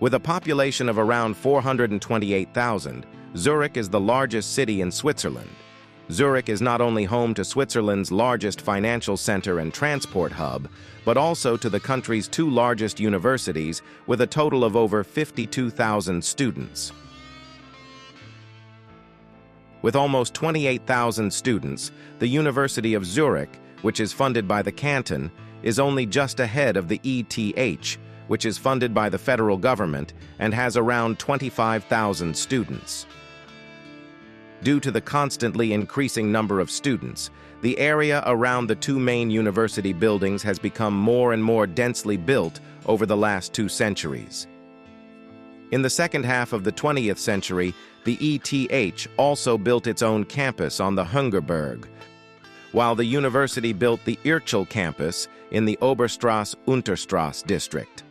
With a population of around 428,000, Zurich is the largest city in Switzerland. Zurich is not only home to Switzerland's largest financial center and transport hub, but also to the country's two largest universities with a total of over 52,000 students. With almost 28,000 students, the University of Zurich, which is funded by the canton, is only just ahead of the ETH, which is funded by the federal government and has around 25,000 students. Due to the constantly increasing number of students, the area around the two main university buildings has become more and more densely built over the last 2 centuries. In the second half of the 20th century, the ETH also built its own campus on the Hungerberg, while the university built the Irchel campus in the Oberstrasse-Unterstrasse district.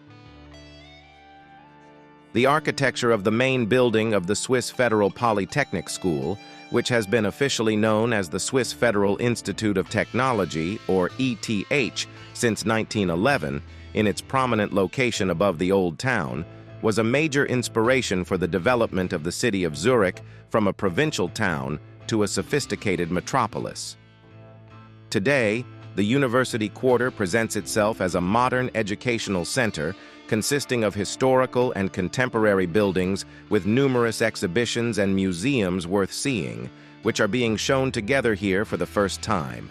The architecture of the main building of the Swiss Federal Polytechnic School, which has been officially known as the Swiss Federal Institute of Technology, or ETH, since 1911, in its prominent location above the Old Town, was a major inspiration for the development of the city of Zurich from a provincial town to a sophisticated metropolis. Today, the University Quarter presents itself as a modern educational center consisting of historical and contemporary buildings with numerous exhibitions and museums worth seeing, which are being shown together here for the first time.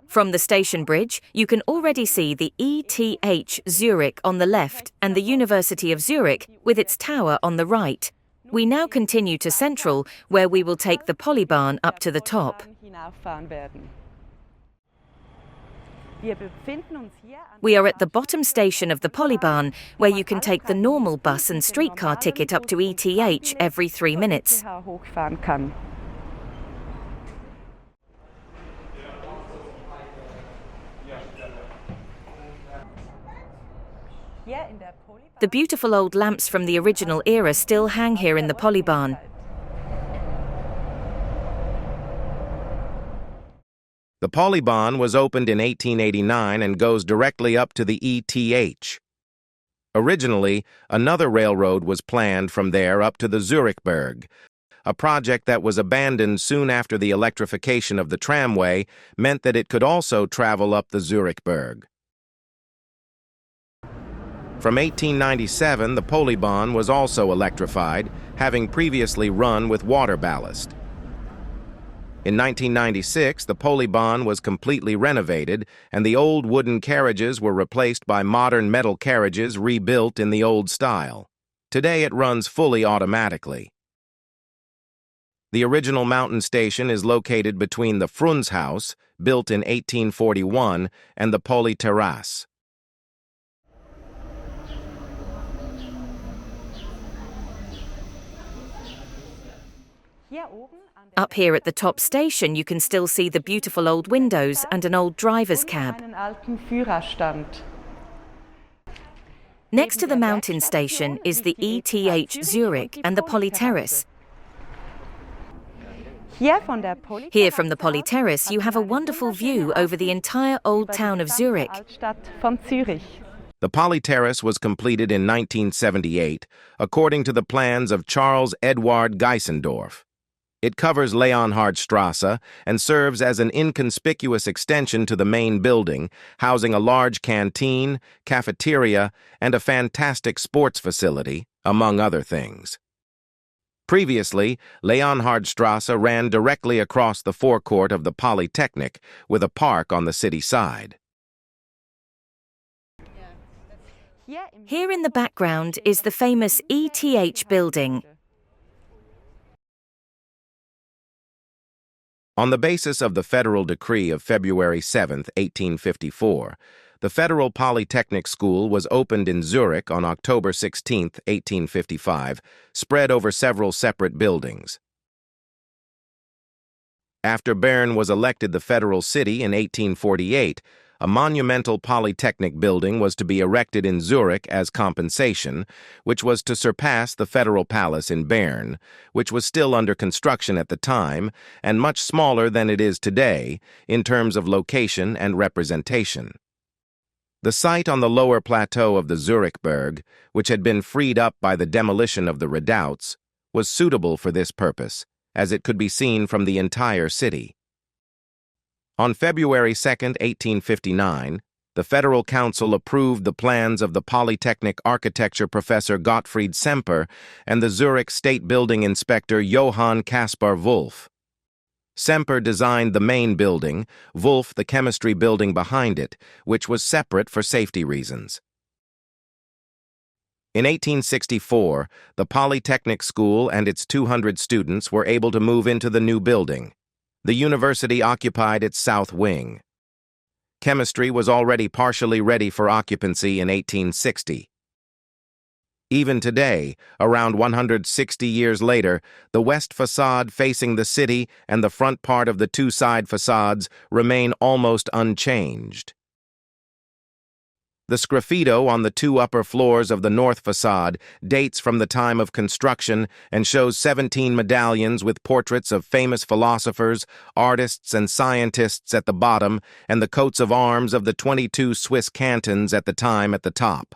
From the station bridge, you can already see the ETH Zurich on the left and the University of Zurich with its tower on the right. We now continue to Central, where we will take the Polybahn up to the top. We are at the bottom station of the Polybahn, where you can take the normal bus and streetcar ticket up to ETH every 3 minutes. The beautiful old lamps from the original era still hang here in the Polybahn. The Polybahn was opened in 1889 and goes directly up to the ETH. Originally, another railroad was planned from there up to the Zurichberg, a project that was abandoned soon after the electrification of the tramway meant that it could also travel up the Zurichberg. From 1897, the Polybahn was also electrified, having previously run with water ballast. In 1996, the Polybahn was completely renovated, and the old wooden carriages were replaced by modern metal carriages rebuilt in the old style. Today it runs fully automatically. The original mountain station is located between the Frunz House, built in 1841, and the Polyterrace. Up here at the top station, you can still see the beautiful old windows and an old driver's cab. Next to the mountain station is the ETH Zurich and the Polyterrace. Here from the Polyterrace, you have a wonderful view over the entire old town of Zurich. The Polyterrace was completed in 1978, according to the plans of Charles Eduard Geisendorf. It covers Leonhardstrasse and serves as an inconspicuous extension to the main building, housing a large canteen, cafeteria, and a fantastic sports facility, among other things. Previously, Leonhardstrasse ran directly across the forecourt of the Polytechnic, with a park on the city side. Here in the background is the famous ETH building. On the basis of the federal decree of February 7, 1854, the Federal Polytechnic School was opened in Zurich on October 16, 1855, spread over several separate buildings. After Bern was elected the federal city in 1848, a monumental polytechnic building was to be erected in Zurich as compensation, which was to surpass the Federal Palace in Bern, which was still under construction at the time and much smaller than it is today in terms of location and representation. The site on the lower plateau of the Zurichberg, which had been freed up by the demolition of the redoubts, was suitable for this purpose, as it could be seen from the entire city. On February 2, 1859, the Federal Council approved the plans of the Polytechnic architecture professor Gottfried Semper and the Zurich State Building inspector Johann Caspar Wolf. Semper designed the main building, Wolf the chemistry building behind it, which was separate for safety reasons. In 1864, the Polytechnic School and its 200 students were able to move into the new building. The university occupied its south wing. Chemistry was already partially ready for occupancy in 1860. Even today, around 160 years later, the west facade facing the city and the front part of the two side facades remain almost unchanged. The sgraffito on the two upper floors of the north facade dates from the time of construction and shows 17 medallions with portraits of famous philosophers, artists, and scientists at the bottom and the coats of arms of the 22 Swiss cantons at the time at the top.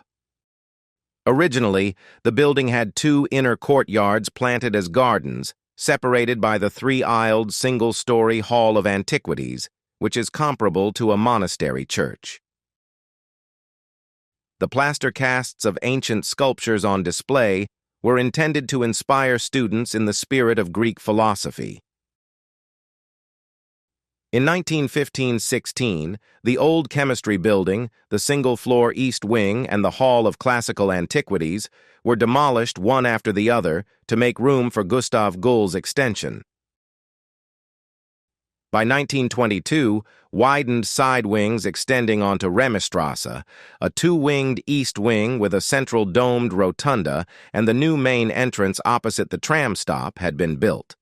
Originally, the building had two inner courtyards planted as gardens, separated by the three-aisled single-story Hall of Antiquities, which is comparable to a monastery church. The plaster casts of ancient sculptures on display were intended to inspire students in the spirit of Greek philosophy. In 1915-16, the old chemistry building, the single-floor east wing, and the Hall of Classical Antiquities were demolished one after the other to make room for Gustav Gull's extension. By 1922, widened side wings extending onto Rämibühl, a two-winged east wing with a central domed rotunda, and the new main entrance opposite the tram stop had been built.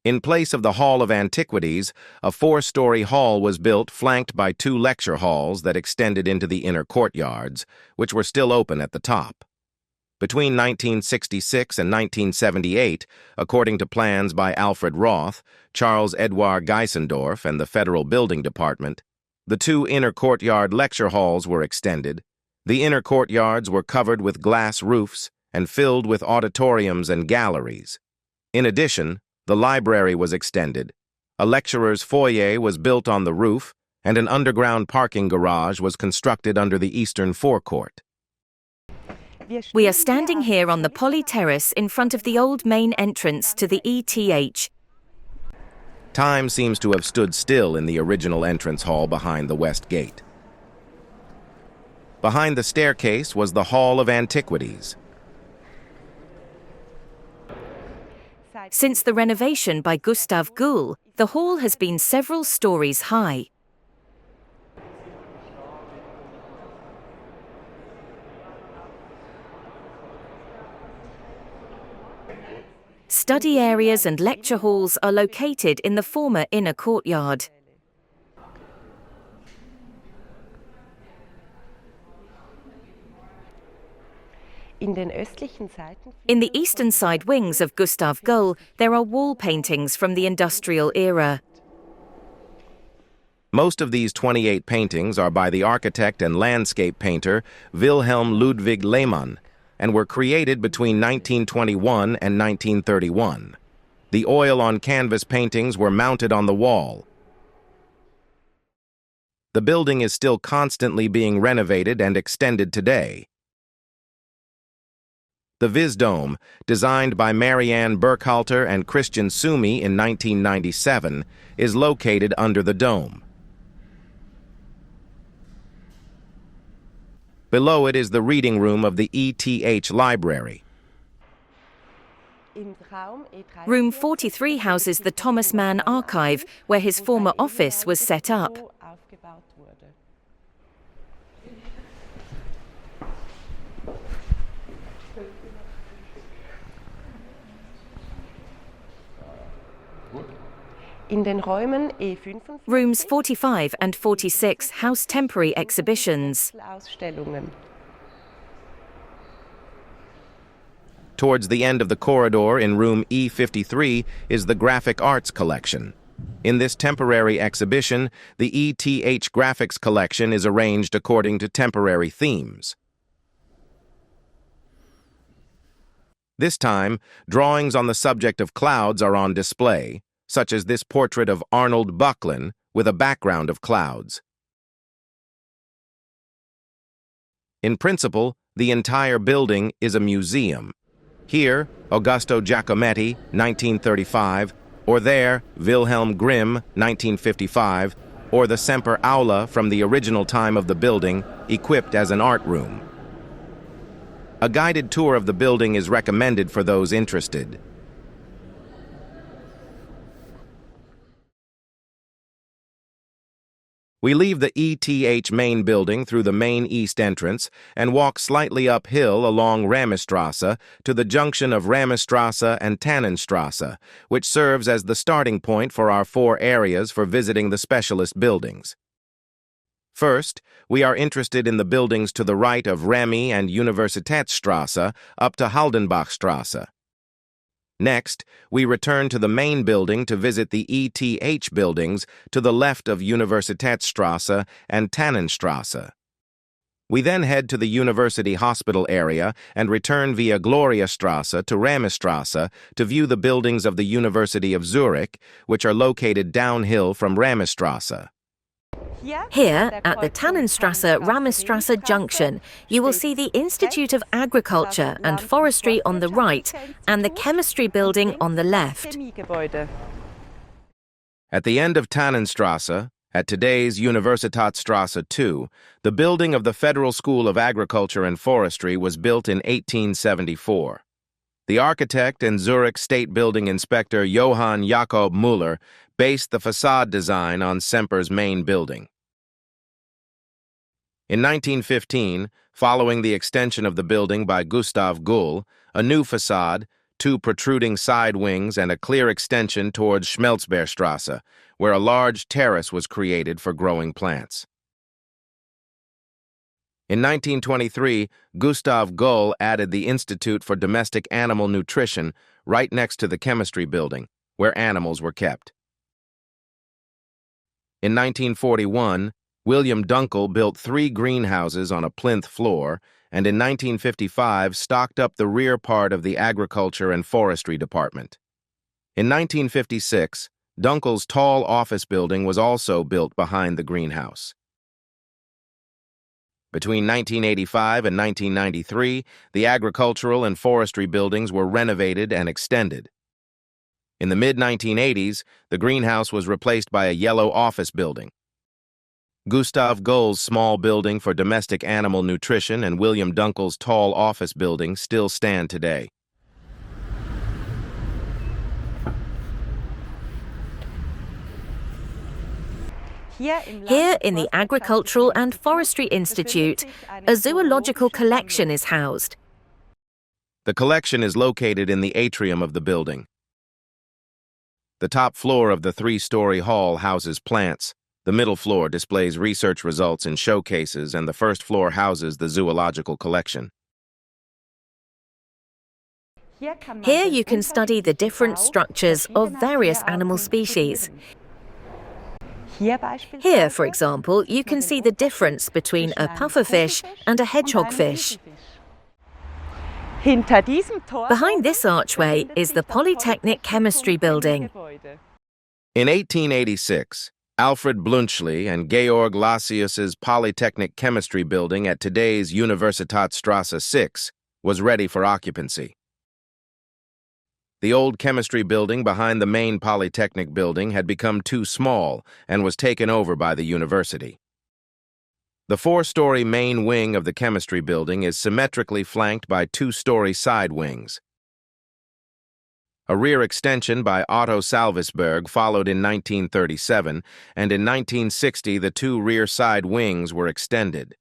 In place of the Hall of Antiquities, a four-story hall was built flanked by two lecture halls that extended into the inner courtyards, which were still open at the top. Between 1966 and 1978, according to plans by Alfred Roth, Charles Edouard Geisendorf, and the Federal Building Department, the two inner courtyard lecture halls were extended. The inner courtyards were covered with glass roofs and filled with auditoriums and galleries. In addition, the library was extended, a lecturer's foyer was built on the roof, and an underground parking garage was constructed under the eastern forecourt. We are standing here on the Polyterrace in front of the old main entrance to the ETH. Time seems to have stood still in the original entrance hall behind the west gate. Behind the staircase was the Hall of Antiquities. Since the renovation by Gustav Gull, the hall has been several stories high. Study areas and lecture halls are located in the former inner courtyard. In the eastern side wings of Gustav Gull, there are wall paintings from the industrial era. Most of these 28 paintings are by the architect and landscape painter Wilhelm Ludwig Lehmann and were created between 1921 and 1931. The oil on canvas paintings were mounted on the wall. The building is still constantly being renovated and extended today. The Viz Dome, designed by Marianne Burkhalter and Christian Sumi in 1997, is located under the dome. Below it is the reading room of the ETH library. Room 43 houses the Thomas Mann archive, where his former office was set up. Rooms 45 and 46 house temporary exhibitions. Towards the end of the corridor in room E53 is the Graphic Arts Collection. In this temporary exhibition, the ETH Graphics Collection is arranged according to temporary themes. This time, drawings on the subject of clouds are on display, such as this portrait of Arnold Bucklin with a background of clouds. In principle, the entire building is a museum. Here, Augusto Giacometti, 1935, or there, Wilhelm Grimm, 1955, or the Semper Aula from the original time of the building, equipped as an art room. A guided tour of the building is recommended for those interested. We leave the ETH Main Building through the main east entrance and walk slightly uphill along Rämibühl to the junction of Rämibühl and Tannenstrasse, which serves as the starting point for our 4 areas for visiting the specialist buildings. First, we are interested in the buildings to the right of Rämi and Universitätsstrasse up to Haldenbachstrasse. Next, we return to the main building to visit the ETH buildings to the left of Universitätsstrasse and Tannenstrasse. We then head to the University Hospital area and return via Gloriastrasse to Rämistrasse to view the buildings of the University of Zurich, which are located downhill from Rämistrasse. Here, at the Tannenstrasse-Rämistrasse junction, you will see the Institute of Agriculture and Forestry on the right and the Chemistry building on the left. At the end of Tannenstrasse, at today's Universitätsstrasse 2, the building of the Federal School of Agriculture and Forestry was built in 1874. The architect and Zurich State Building Inspector Johann Jakob Müller based the facade design on Semper's main building. In 1915, following the extension of the building by Gustav Gull, a new facade, 2 protruding side wings, and a clear extension towards Schmelzbergstrasse, where a large terrace was created for growing plants. In 1923, Gustav Gull added the Institute for Domestic Animal Nutrition right next to the Chemistry building, where animals were kept. In 1941, William Dunkel built 3 greenhouses on a plinth floor, and in 1955 stocked up the rear part of the Agriculture and Forestry Department. In 1956, Dunkel's tall office building was also built behind the greenhouse. Between 1985 and 1993, the agricultural and forestry buildings were renovated and extended. In the mid-1980s, the greenhouse was replaced by a yellow office building. Gustav Gull's small building for domestic animal nutrition and William Dunkel's tall office building still stand today. Here in the Agricultural and Forestry Institute, a zoological collection is housed. The collection is located in the atrium of the building. The top floor of the 3-story hall houses plants, the middle floor displays research results in showcases, and the first floor houses the zoological collection. Here you can study the different structures of various animal species. Here, for example, you can see the difference between a pufferfish and a hedgehogfish. Behind this archway is the Polytechnic Chemistry Building. In 1886, Alfred Bluntschli and Georg Lasius's Polytechnic Chemistry Building at today's Universitätsstrasse 6 was ready for occupancy. The old chemistry building behind the main Polytechnic building had become too small and was taken over by the university. The 4-story main wing of the chemistry building is symmetrically flanked by 2-story side wings. A rear extension by Otto Salvisberg followed in 1937, and in 1960 the 2 rear side wings were extended.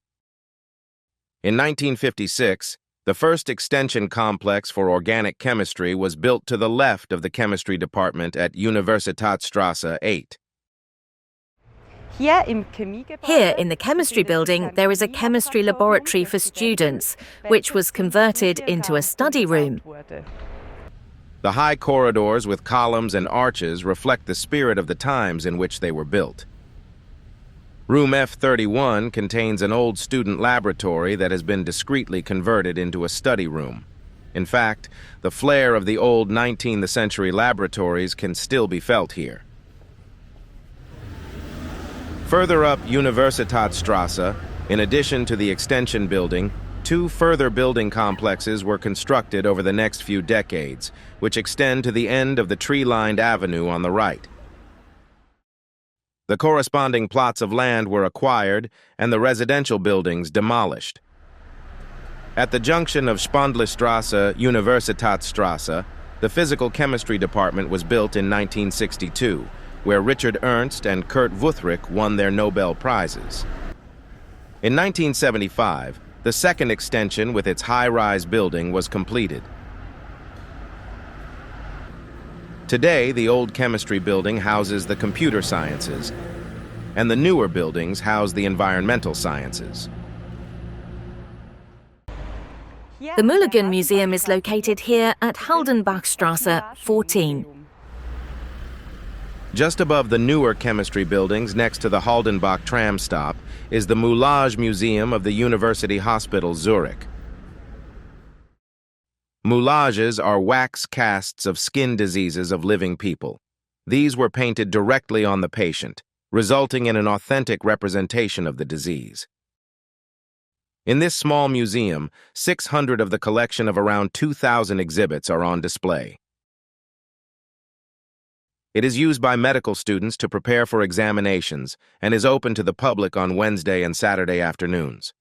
In 1956, The first extension complex for organic chemistry was built to the left of the chemistry department at Universitätsstraße 8. Here in the chemistry building, there is a chemistry laboratory for students, which was converted into a study room. The high corridors with columns and arches reflect the spirit of the times in which they were built. Room F31 contains an old student laboratory that has been discreetly converted into a study room. In fact, the flair of the old 19th century laboratories can still be felt here. Further up Universitätsstraße, in addition to the extension building, 2 further building complexes were constructed over the next few decades, which extend to the end of the tree-lined avenue on the right. The corresponding plots of land were acquired and the residential buildings demolished. At the junction of Spandlerstraße, Universitätsstraße, the physical chemistry department was built in 1962, where Richard Ernst and Kurt Wuthrich won their Nobel Prizes. In 1975, the second extension with its high-rise building was completed. Today, the old chemistry building houses the computer sciences, and the newer buildings house the environmental sciences. The MOULAGE Museum is located here at Haldenbachstraße 14. Just above the newer chemistry buildings next to the Haldenbach tram stop is the MOULAGE Museum of the University Hospital Zurich. Moulages are wax casts of skin diseases of living people. These were painted directly on the patient, resulting in an authentic representation of the disease. In this small museum, 600 of the collection of around 2,000 exhibits are on display. It is used by medical students to prepare for examinations and is open to the public on Wednesday and Saturday afternoons.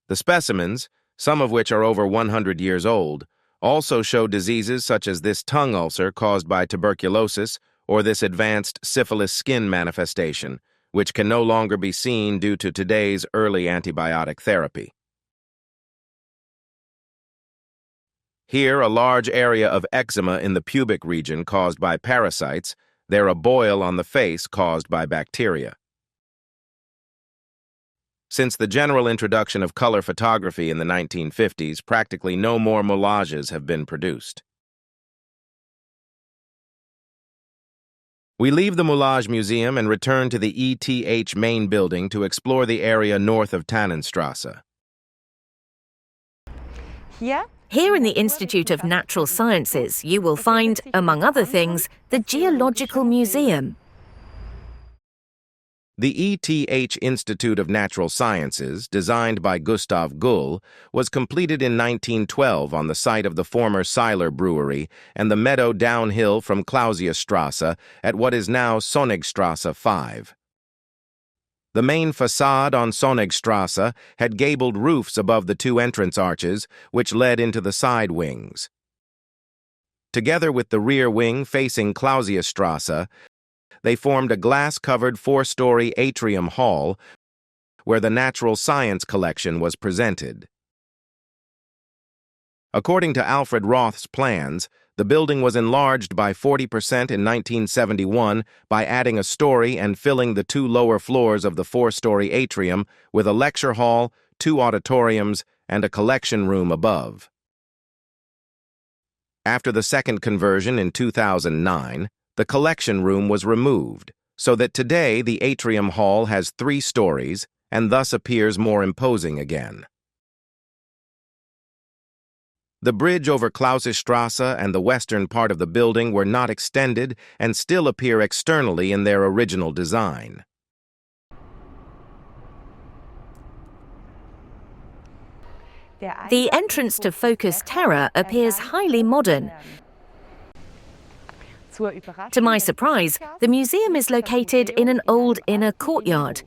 The specimens, some of which are over 100 years old, also show diseases such as this tongue ulcer caused by tuberculosis or this advanced syphilis skin manifestation, which can no longer be seen due to today's early antibiotic therapy. Here, a large area of eczema in the pubic region caused by parasites, there a boil on the face caused by bacteria. Since the general introduction of color photography in the 1950s, practically no more moulages have been produced. We leave the Moulage Museum and return to the ETH Main Building to explore the area north of Tannenstrasse. Here in the Institute of Natural Sciences, you will find, among other things, the Geological Museum. The ETH Institute of Natural Sciences, designed by Gustav Gull, was completed in 1912 on the site of the former Seiler Brewery and the meadow downhill from Clausiusstrasse at what is now Sonnigstrasse 5. The main facade on Sonnigstrasse had gabled roofs above the 2 entrance arches, which led into the side wings. Together with the rear wing facing Clausiusstrasse, they formed a glass-covered 4-story atrium hall where the natural science collection was presented. According to Alfred Roth's plans, the building was enlarged by 40% in 1971 by adding a story and filling the 2 lower floors of the 4-story atrium with a lecture hall, 2 auditoriums, and a collection room above. After the second conversion in 2009, the collection room was removed, so that today the atrium hall has 3 stories and thus appears more imposing again. The bridge over Clausiusstrasse and the western part of the building were not extended and still appear externally in their original design. The entrance to Focus TERRA appears highly modern. To my surprise, the museum is located in an old inner courtyard.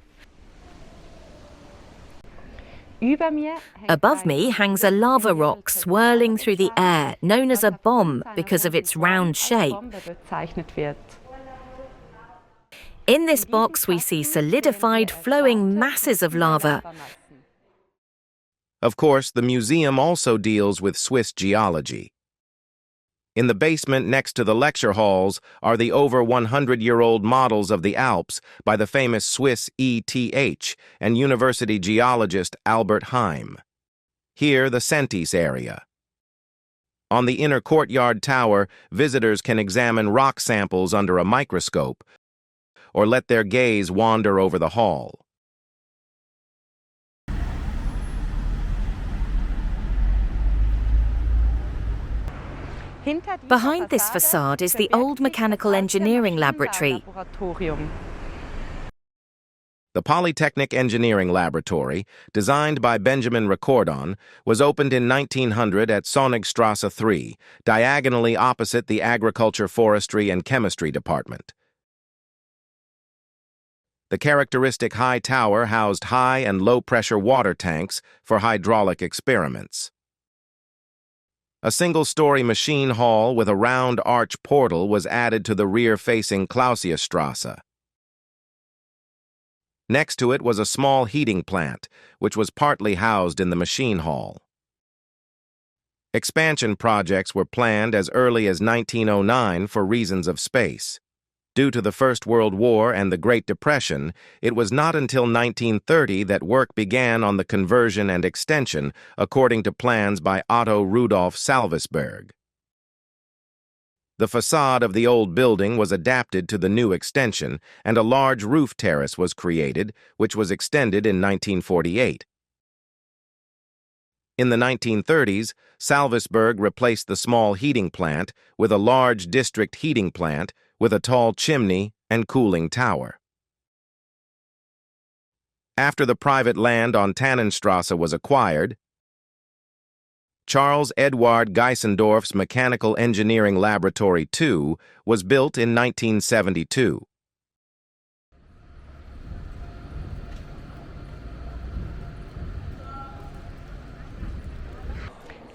Above me hangs a lava rock swirling through the air, known as a bomb because of its round shape. In this box, we see solidified, flowing masses of lava. Of course, the museum also deals with Swiss geology. In the basement next to the lecture halls are the over 100-year-old models of the Alps by the famous Swiss ETH and university geologist Albert Heim. Here, the Sentis area. On the inner courtyard tower, visitors can examine rock samples under a microscope or let their gaze wander over the hall. Behind this facade is the old mechanical engineering laboratory. The Polytechnic Engineering Laboratory, designed by Benjamin Ricordan, was opened in 1900 at Sonigstrasse 3, diagonally opposite the Agriculture, Forestry, and Chemistry Department. The characteristic high tower housed high and low-pressure water tanks for hydraulic experiments. A single-story machine hall with a round arch portal was added to the rear-facing Clausiusstrasse. Next to it was a small heating plant, which was partly housed in the machine hall. Expansion projects were planned as early as 1909 for reasons of space. Due to the First World War and the Great Depression, it was not until 1930 that work began on the conversion and extension according to plans by Otto Rudolf Salvisberg. The facade of the old building was adapted to the new extension, and a large roof terrace was created, which was extended in 1948. In the 1930s, Salvisberg replaced the small heating plant with a large district heating plant with a tall chimney and cooling tower. After the private land on Tannenstrasse was acquired, Charles Eduard Geisendorf's Mechanical Engineering Laboratory II was built in 1972.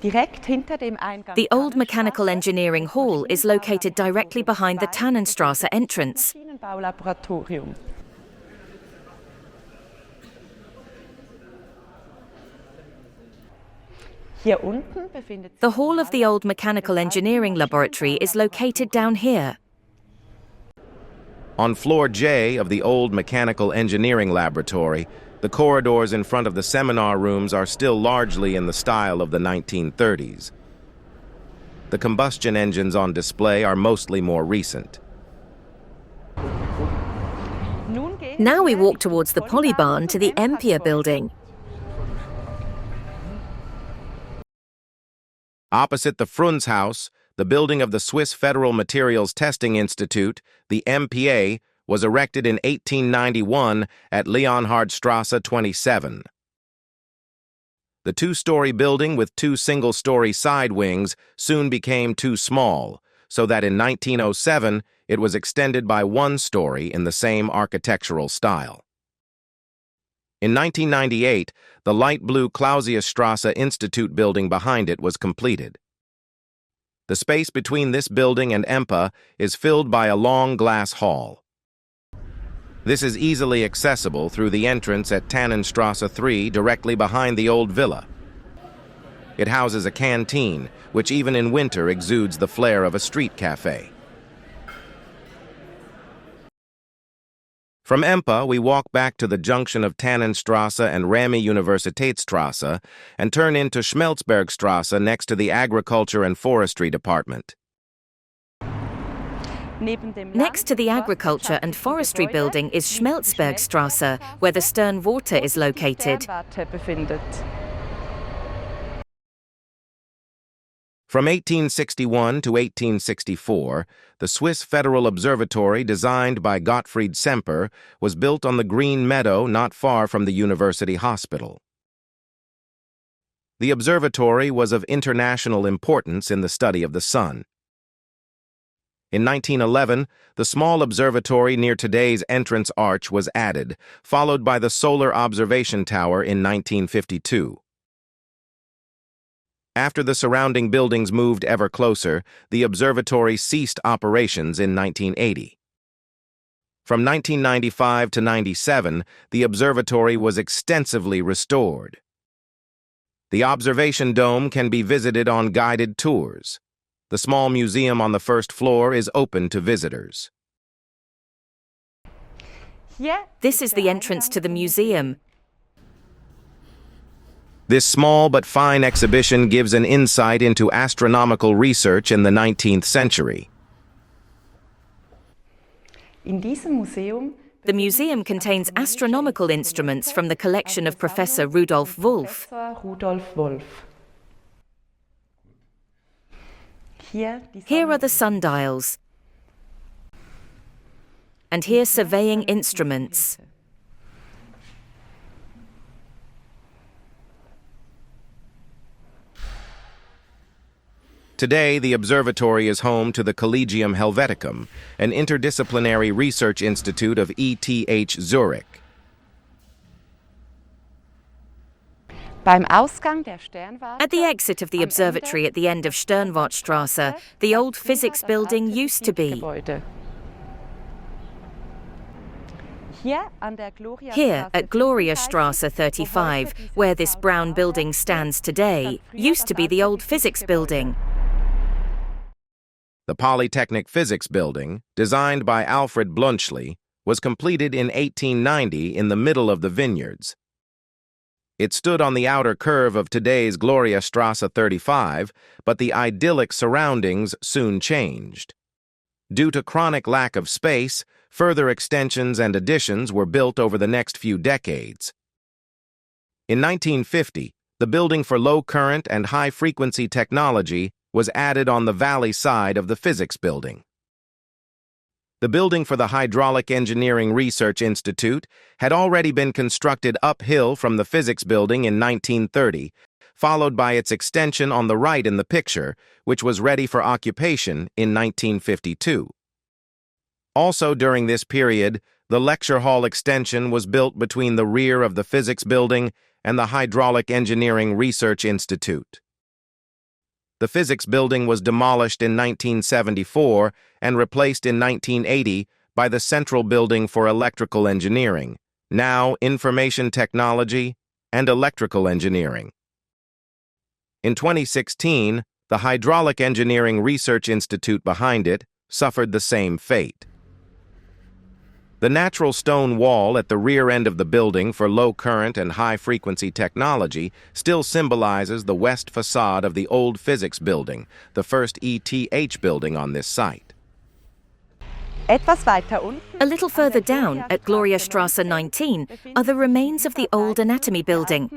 The old Mechanical Engineering Hall is located directly behind the Tannenstrasse entrance. The hall of the old Mechanical Engineering Laboratory is located down here. On floor J of the old Mechanical Engineering Laboratory, the corridors in front of the seminar rooms are still largely in the style of the 1930s. The combustion engines on display are mostly more recent. Now we walk towards the Polybahn to the Empa building. Opposite the Frunz House, the building of the Swiss Federal Materials Testing Institute, the MPA, was erected in 1891 at Leonhardstrasse 27. The two-story building with two single-story side wings soon became too small, so that in 1907 it was extended by one story in the same architectural style. In 1998, the light blue Clausiusstrasse Institute building behind it was completed. The space between this building and Empa is filled by a long glass hall. This is easily accessible through the entrance at Tannenstrasse 3 directly behind the old villa. It houses a canteen, which even in winter exudes the flair of a street cafe. From Empa, we walk back to the junction of Tannenstrasse and Rämibühl and turn into Schmelzbergstrasse next to the Agriculture and Forestry Department. Next to the Agriculture and Forestry building is Schmelzbergstrasse, where the Sternwarte is located. From 1861 to 1864, the Swiss Federal Observatory, designed by Gottfried Semper, was built on the green meadow not far from the University Hospital. The observatory was of international importance in the study of the sun. In 1911, the small observatory near today's entrance arch was added, followed by the solar observation tower in 1952. After the surrounding buildings moved ever closer, the observatory ceased operations in 1980. From 1995 to 97, the observatory was extensively restored. The observation dome can be visited on guided tours. The small museum on the first floor is open to visitors. This is the entrance to the museum. This small but fine exhibition gives an insight into astronomical research in the 19th century. The museum contains astronomical instruments from the collection of Professor Rudolf Wolf. Here are the sundials. And here surveying instruments. Today, the observatory is home to the Collegium Helveticum, an interdisciplinary research institute of ETH Zurich. At the exit of the observatory at the end of Sternwartstrasse, the old physics building used to be. Here, at Gloriastrasse 35, where this brown building stands today, used to be the old physics building. The Polytechnic Physics Building, designed by Alfred Bluntschli, was completed in 1890 in the middle of the vineyards. It stood on the outer curve of today's Gloriastrasse 35, but the idyllic surroundings soon changed. Due to chronic lack of space, further extensions and additions were built over the next few decades. In 1950, the building for low-current and high-frequency technology was added on the valley side of the Physics Building. The building for the Hydraulic Engineering Research Institute had already been constructed uphill from the Physics Building in 1930, followed by its extension on the right in the picture, which was ready for occupation in 1952. Also during this period, the lecture hall extension was built between the rear of the Physics Building and the Hydraulic Engineering Research Institute. The Physics Building was demolished in 1974 and replaced in 1980 by the Central Building for Electrical Engineering, now Information Technology and Electrical Engineering. In 2016, the Hydraulic Engineering Research Institute behind it suffered the same fate. The natural stone wall at the rear end of the building for low-current and high-frequency technology still symbolizes the west facade of the old Physics Building, the first ETH building on this site. A little further down, at Gloriastrasse 19, are the remains of the old anatomy building.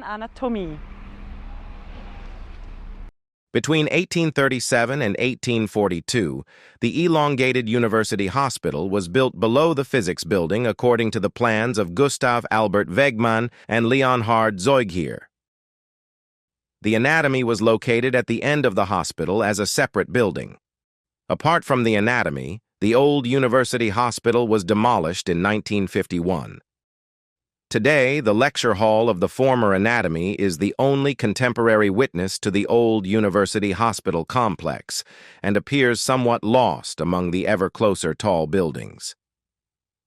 Between 1837 and 1842, the elongated University Hospital was built below the Physics Building according to the plans of Gustav Albert Wegmann and Leonhard Zeughier. The anatomy was located at the end of the hospital as a separate building. Apart from the anatomy, the old University Hospital was demolished in 1951. Today, the lecture hall of the former anatomy is the only contemporary witness to the old University Hospital complex and appears somewhat lost among the ever-closer tall buildings.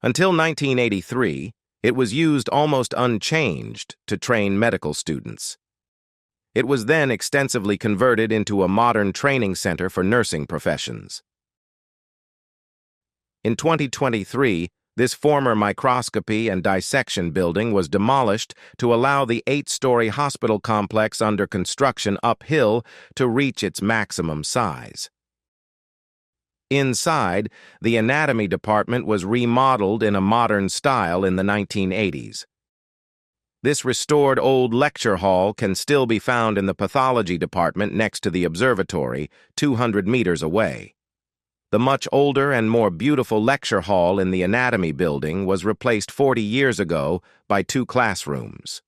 Until 1983, it was used almost unchanged to train medical students. It was then extensively converted into a modern training center for nursing professions. In 2023, this former microscopy and dissection building was demolished to allow the 8-story hospital complex under construction uphill to reach its maximum size. Inside, the anatomy department was remodeled in a modern style in the 1980s. This restored old lecture hall can still be found in the pathology department next to the observatory, 200 meters away. The much older and more beautiful lecture hall in the anatomy building was replaced 40 years ago by 2 classrooms.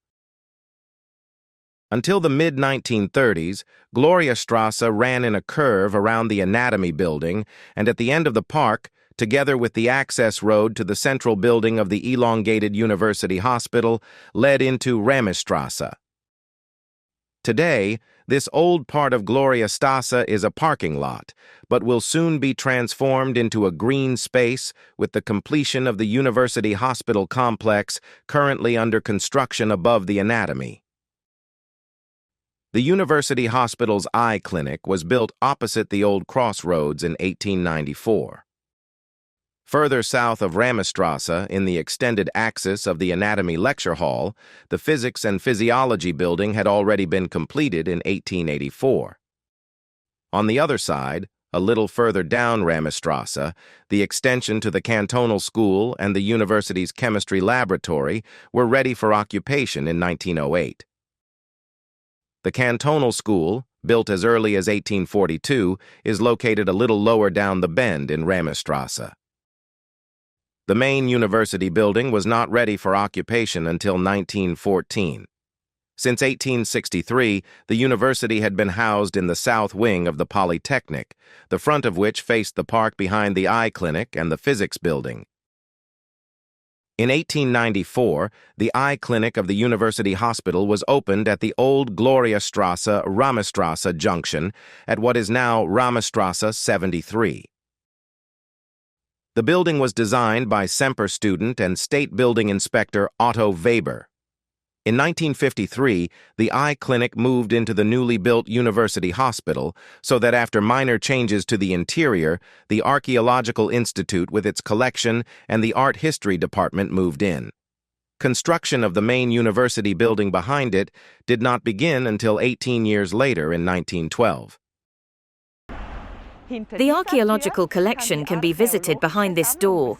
Until the mid-1930s, Gloriastrasse ran in a curve around the anatomy building, and at the end of the park, together with the access road to the central building of the elongated University Hospital, led into Rämibühl. Today, this old part of Gloriastrasse is a parking lot, but will soon be transformed into a green space with the completion of the University Hospital complex currently under construction above the anatomy. The University Hospital's eye clinic was built opposite the old crossroads in 1894. Further south of Rämibühl, in the extended axis of the Anatomy Lecture Hall, the Physics and Physiology building had already been completed in 1884. On the other side, a little further down Rämibühl, the extension to the Cantonal School and the university's chemistry laboratory were ready for occupation in 1908. The Cantonal School, built as early as 1842, is located a little lower down the bend in Rämibühl. The main university building was not ready for occupation until 1914. Since 1863, the university had been housed in the south wing of the Polytechnic, the front of which faced the park behind the eye clinic and the physics building. In 1894, the eye clinic of the University Hospital was opened at the old Gloriastrasse-Ramesstrasse junction at what is now Ramesstrasse 73. The building was designed by Semper student and state building inspector Otto Weber. In 1953, the eye clinic moved into the newly built University Hospital, so that after minor changes to the interior, the Archaeological Institute with its collection and the Art History Department moved in. Construction of the main university building behind it did not begin until 18 years later in 1912. The archaeological collection can be visited behind this door.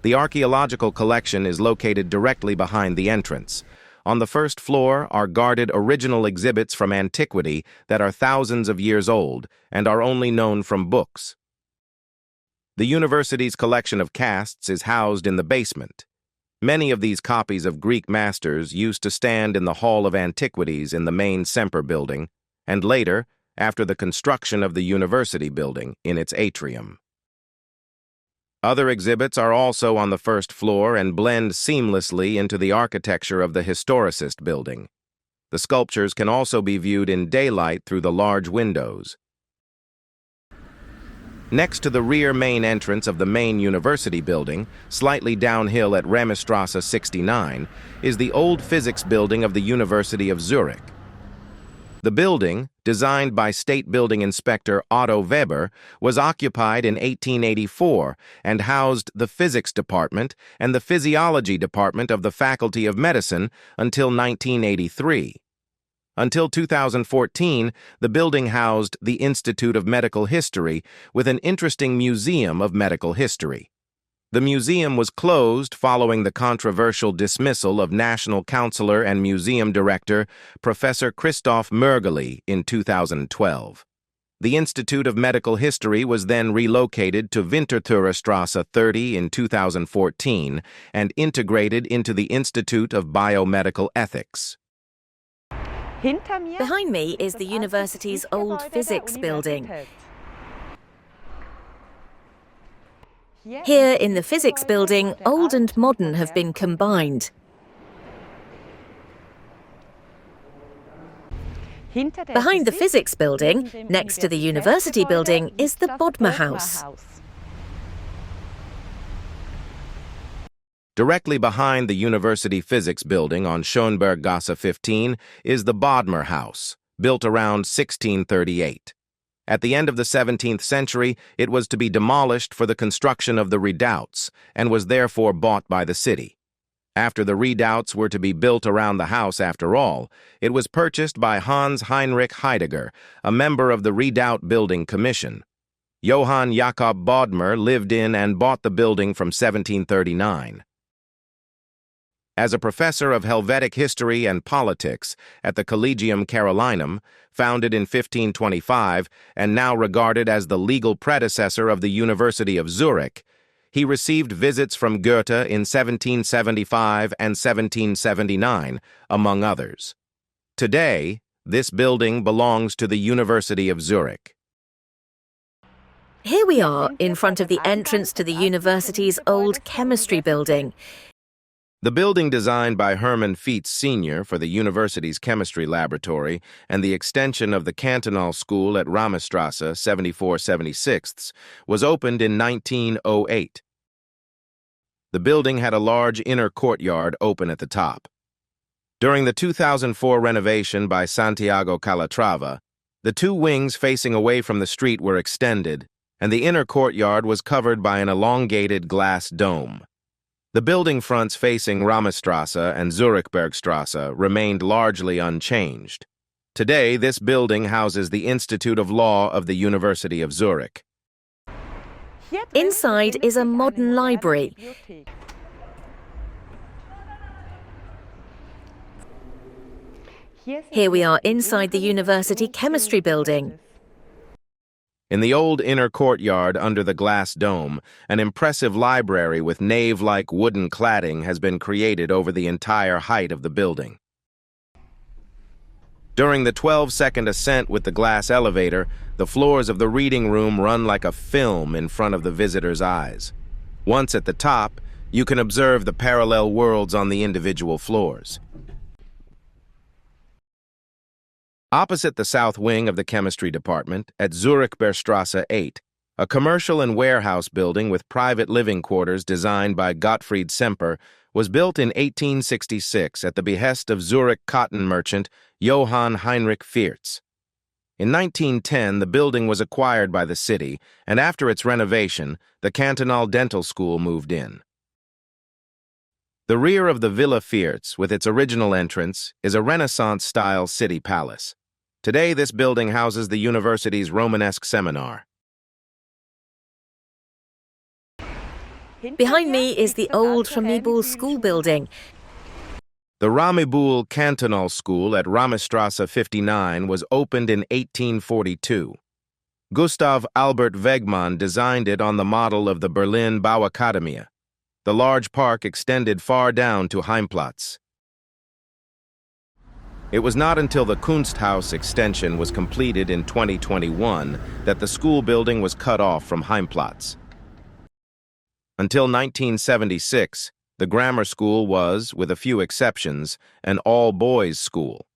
The archaeological collection is located directly behind the entrance. On the first floor are guarded original exhibits from antiquity that are thousands of years old and are only known from books. The university's collection of casts is housed in the basement. Many of these copies of Greek masters used to stand in the Hall of Antiquities in the main Semper building, and later, after the construction of the university building, in its atrium. Other exhibits are also on the first floor and blend seamlessly into the architecture of the historicist building. The sculptures can also be viewed in daylight through the large windows. Next to the rear main entrance of the main university building, slightly downhill at Rämibühl 69, is the old physics building of the University of Zurich. The building, designed by State Building Inspector Otto Weber, was occupied in 1884 and housed the Physics Department and the Physiology Department of the Faculty of Medicine until 1983. Until 2014, the building housed the Institute of Medical History with an interesting museum of medical history. The museum was closed following the controversial dismissal of National Counselor and Museum Director Professor Christoph Mörgeli in 2012. The Institute of Medical History was then relocated to Winterthurstrasse 30 in 2014 and integrated into the Institute of Biomedical Ethics. Behind me is the university's old physics building. Here in the physics building, old and modern have been combined. Behind the physics building, next to the university building, is the Bodmer House. Directly behind the University Physics Building on Schönberggasse 15 is the Bodmer House, built around 1638. At the end of the 17th century, it was to be demolished for the construction of the redoubts and was therefore bought by the city. After the redoubts were to be built around the house after all, it was purchased by Hans Heinrich Heidegger, a member of the Redoubt Building Commission. Johann Jakob Bodmer lived in and bought the building from 1739. As a professor of Helvetic history and politics at the Collegium Carolinum, founded in 1525 and now regarded as the legal predecessor of the University of Zurich, he received visits from Goethe in 1775 and 1779, among others. Today, this building belongs to the University of Zurich. Here we are in front of the entrance to the university's old chemistry building. The building designed by Hermann Fietz Sr. for the university's chemistry laboratory and the extension of the Cantonal School at Rämibühl 74/76 was opened in 1908. The building had a large inner courtyard open at the top. During the 2004 renovation by Santiago Calatrava, the two wings facing away from the street were extended, and the inner courtyard was covered by an elongated glass dome. The building fronts facing Rämibühl and Zurichbergstrasse remained largely unchanged. Today, this building houses the Institute of Law of the University of Zurich. Inside is a modern library. Here we are inside the University Chemistry Building. In the old inner courtyard under the glass dome, an impressive library with nave-like wooden cladding has been created over the entire height of the building. During the 12-second ascent with the glass elevator, the floors of the reading room run like a film in front of the visitor's eyes. Once at the top, you can observe the parallel worlds on the individual floors. Opposite the south wing of the chemistry department, at Zurichbergstrasse 8, a commercial and warehouse building with private living quarters designed by Gottfried Semper was built in 1866 at the behest of Zurich cotton merchant Johann Heinrich Fierz. In 1910, the building was acquired by the city, and after its renovation, the Cantonal Dental School moved in. The rear of the Villa Fierz, with its original entrance, is a Renaissance-style city palace. Today, this building houses the university's Romanesque seminar. Behind me is the old Rämibühl School building. The Rämibühl Cantonal School at Ramstrasse 59 was opened in 1842. Gustav Albert Wegmann designed it on the model of the Berlin Bauakademie. The large park extended far down to Heimplatz. It was not until the Kunsthaus extension was completed in 2021 that the school building was cut off from Heimplatz. Until 1976, the grammar school was, with a few exceptions, an all-boys school.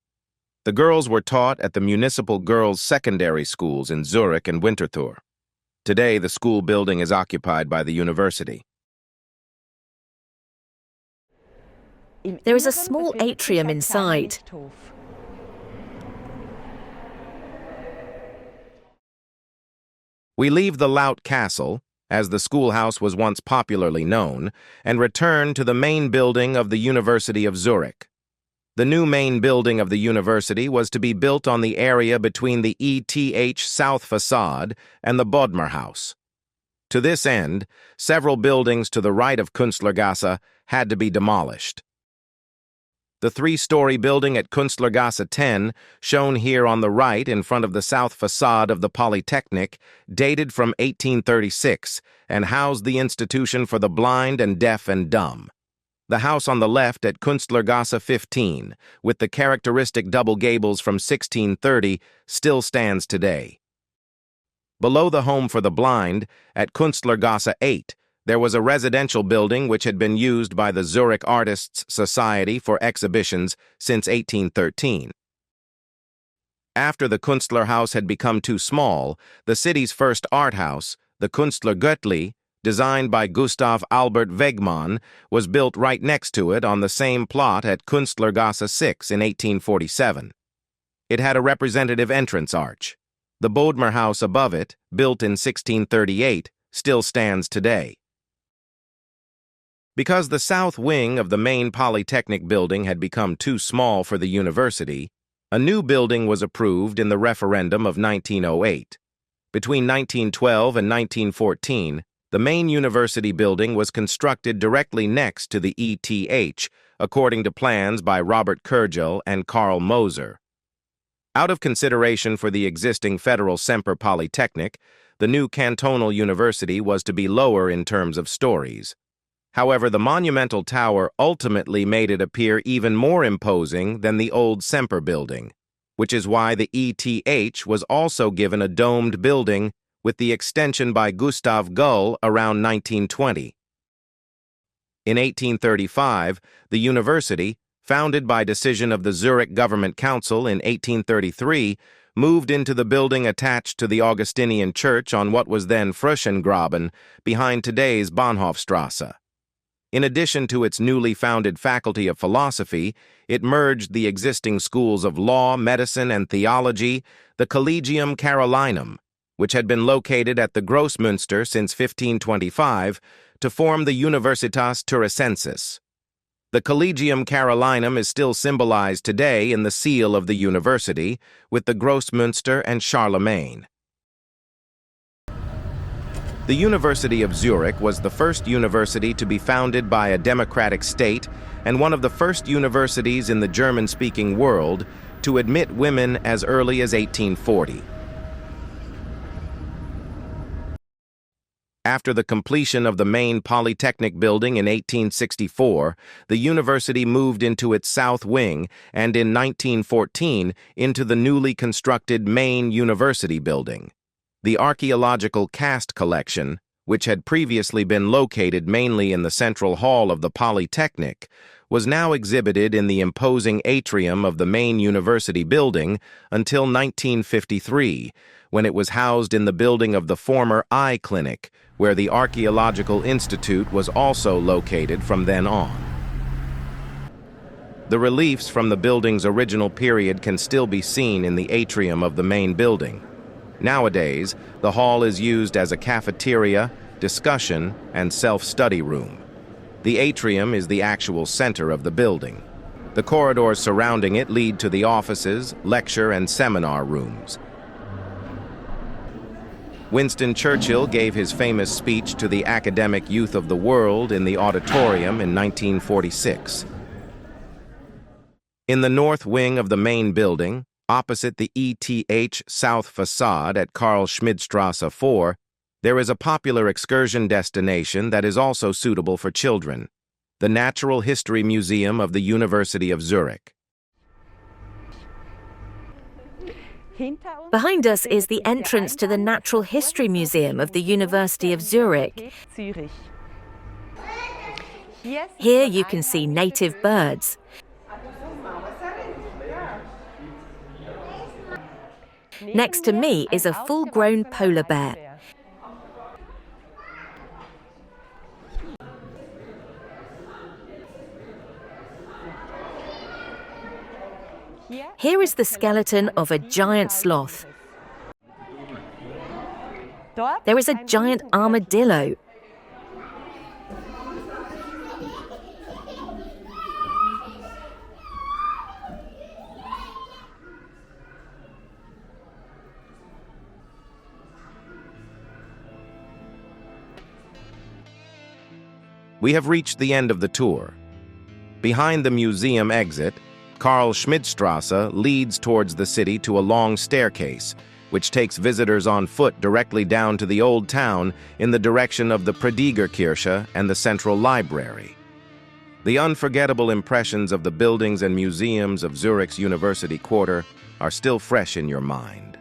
The girls were taught at the municipal girls' secondary schools in Zurich and Winterthur. Today, the school building is occupied by the university. There is a small atrium inside. We leave the Laut Castle, as the schoolhouse was once popularly known, and return to the main building of the University of Zurich. The new main building of the university was to be built on the area between the ETH south facade and the Bodmer House. To this end, several buildings to the right of Künstlergasse had to be demolished. The three-story building at Künstlergasse 10, shown here on the right in front of the south facade of the Polytechnic, dated from 1836 and housed the Institution for the Blind and Deaf and Dumb. The house on the left at Künstlergasse 15, with the characteristic double gables from 1630, still stands today. Below the Home for the Blind, at Künstlergasse 8, there was a residential building which had been used by the Zurich Artists' Society for exhibitions since 1813. After the Künstlerhaus had become too small, the city's first art house, the Künstlergöttli, designed by Gustav Albert Wegmann, was built right next to it on the same plot at Künstlergasse 6 in 1847. It had a representative entrance arch. The Bodmer House above it, built in 1638, still stands today. Because the south wing of the main Polytechnic building had become too small for the university, a new building was approved in the referendum of 1908. Between 1912 and 1914, the main university building was constructed directly next to the ETH, according to plans by Robert Kurgel and Karl Moser. Out of consideration for the existing federal Semper Polytechnic, the new cantonal university was to be lower in terms of stories. However, the monumental tower ultimately made it appear even more imposing than the old Semper building, which is why the ETH was also given a domed building with the extension by Gustav Gull around 1920. In 1835, the university, founded by decision of the Zurich Government Council in 1833, moved into the building attached to the Augustinian Church on what was then Fröschengraben, behind today's Bahnhofstrasse. In addition to its newly founded Faculty of Philosophy, it merged the existing schools of law, medicine, and theology, the Collegium Carolinum, which had been located at the Grossmünster since 1525, to form the Universitas Turricensis. The Collegium Carolinum is still symbolized today in the seal of the university, with the Grossmünster and Charlemagne. The University of Zurich was the first university to be founded by a democratic state and one of the first universities in the German-speaking world to admit women as early as 1840. After the completion of the main Polytechnic building in 1864, the university moved into its south wing and in 1914 into the newly constructed main university building. The archaeological cast collection, which had previously been located mainly in the central hall of the Polytechnic, was now exhibited in the imposing atrium of the main university building until 1953, when it was housed in the building of the former eye clinic, where the Archaeological Institute was also located from then on. The reliefs from the building's original period can still be seen in the atrium of the main building. Nowadays, the hall is used as a cafeteria, discussion, and self-study room. The atrium is the actual center of the building. The corridors surrounding it lead to the offices, lecture, and seminar rooms. Winston Churchill gave his famous speech to the academic youth of the world in the auditorium in 1946. In the north wing of the main building, opposite the ETH South Facade at Karl-Schmidstrasse 4, there is a popular excursion destination that is also suitable for children, the Natural History Museum of the University of Zurich. Behind us is the entrance to the Natural History Museum of the University of Zurich. Here you can see native birds. Next to me is a full-grown polar bear. Here is the skeleton of a giant sloth. There is a giant armadillo. We have reached the end of the tour. Behind the museum exit, Karl-Schmidstrasse leads towards the city to a long staircase, which takes visitors on foot directly down to the old town in the direction of the Predigerkirche and the Central Library. The unforgettable impressions of the buildings and museums of Zurich's University Quarter are still fresh in your mind.